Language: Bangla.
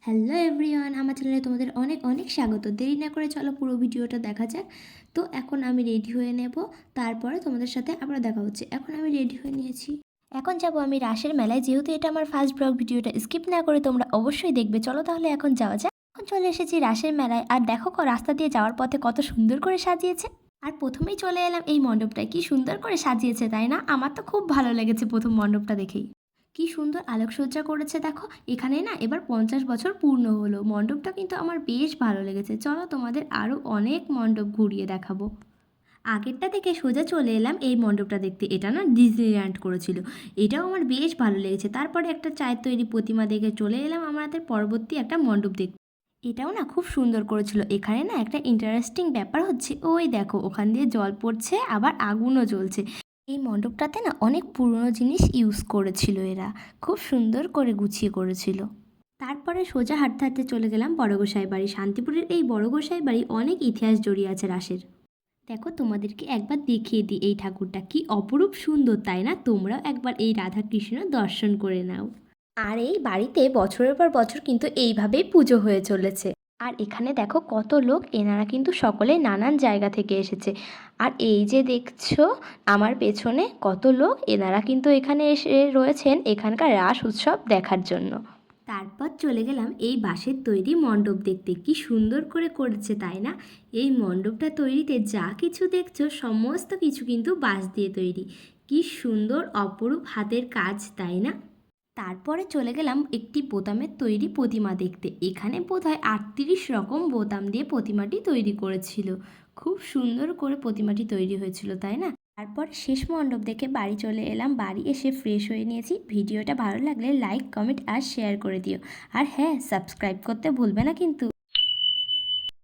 হ্যালো এভরিওয়ান, আমার চ্যানেলে তোমাদের অনেক অনেক স্বাগত। দেরি না করে চলো পুরো ভিডিওটা দেখা যাক। তো এখন আমি রেডি হয়ে নেব, তারপরে তোমাদের সাথে আবার দেখা হচ্ছে। এখন আমি রেডি হয়ে নিয়েছি, এখন যাব আমি রাসের মেলায়। যেহেতু এটা আমার ফার্স্ট ব্লগ, ভিডিওটা স্কিপ না করে তোমরা অবশ্যই দেখবে। চলো তাহলে এখন যাওয়া যাক। এখন চলে এসেছি রাসের মেলায়, আর দেখো রাস্তা দিয়ে যাওয়ার পথে কত সুন্দর করে সাজিয়েছে। আর প্রথমেই চলে এলাম এই মণ্ডপটায়, কি সুন্দর করে সাজিয়েছে তাই না? আমার তো খুব ভালো লেগেছে প্রথম মণ্ডপটা দেখেই। কি সুন্দর আলোকসজ্জা করেছে দেখো। এখানে না এবার 50 বছর পূর্ণ হলো। মণ্ডপটা কিন্তু আমার বেশ ভালো লেগেছে। চলো তোমাদের আরও অনেক মণ্ডপ ঘুরিয়ে দেখাবো। আগেরটা থেকে সোজা চলে এলাম এই মণ্ডপটা দেখতে। এটা না ডিজনিল্যান্ড করেছিল, এটাও আমার বেশ ভালো লেগেছে। তারপরে একটা চায়ের তৈরি প্রতিমা দেখে চলে এলাম আমাদের পরবর্তী একটা মণ্ডপ দেখতে। এটাও না খুব সুন্দর করেছিল। এখানে না একটা ইন্টারেস্টিং ব্যাপার হচ্ছে, ওই দেখো ওখান দিয়ে জল পড়ছে, আবার আগুনও জ্বলছে। এই মণ্ডপটাতে না অনেক পুরনো জিনিস ইউজ করেছিল এরা, খুব সুন্দর করে গুছিয়ে করেছিল। তারপরে সোজা হাঁটতে হাঁটতে চলে গেলাম বড়গোসাই বাড়ি। শান্তিপুরের এই বড়গোসাই বাড়ি অনেক ইতিহাস জড়িয়ে আছে রাসের। দেখো তোমাদেরকে একবার দেখিয়ে দিই, এই ঠাকুরটা কি অপরূপ সুন্দর তাই না? তোমরাও একবার এই রাধা কৃষ্ণ দর্শন করে নাও। আর এই বাড়িতে বছরের পর বছর কিন্তু এইভাবেই পুজো হয়ে চলেছে। আর এখানে দেখো কত লোক, এনারা কিন্তু সকলে নানান জায়গা থেকে এসেছে। আর এই যে দেখছো আমার পেছনে কত লোক, এনারা কিন্তু এখানে এসে রয়েছেন এখানকার রাস উৎসব দেখার জন্য। তারপর চলে গেলাম এই বাঁশের তৈরি মণ্ডপ দেখতে। কি সুন্দর করে করেছে তাই না? এই মণ্ডপটা তৈরিতে যা কিছু দেখছো সমস্ত কিছু কিন্তু বাঁশ দিয়ে তৈরি। কি সুন্দর অপরূপ হাতের কাজ তাই না? তারপরে চলে গেলাম একটি বোতামের তৈরি প্রতিমা দেখতে। এখানে বোধহয় 38 রকম বোতাম দিয়ে প্রতিমাটি তৈরি করেছিল। খুব সুন্দর করে প্রতিমাটি তৈরি হয়েছিল তাই না? তারপর শেষ মণ্ডপ দেখে বাড়ি চলে এলাম। বাড়ি এসে ফ্রেশ হয়ে নিয়েছি। ভিডিওটা ভালো লাগলে লাইক, কমেন্ট আর শেয়ার করে দিও। আর হ্যাঁ, সাবস্ক্রাইব করতে ভুলবে না কিন্তু।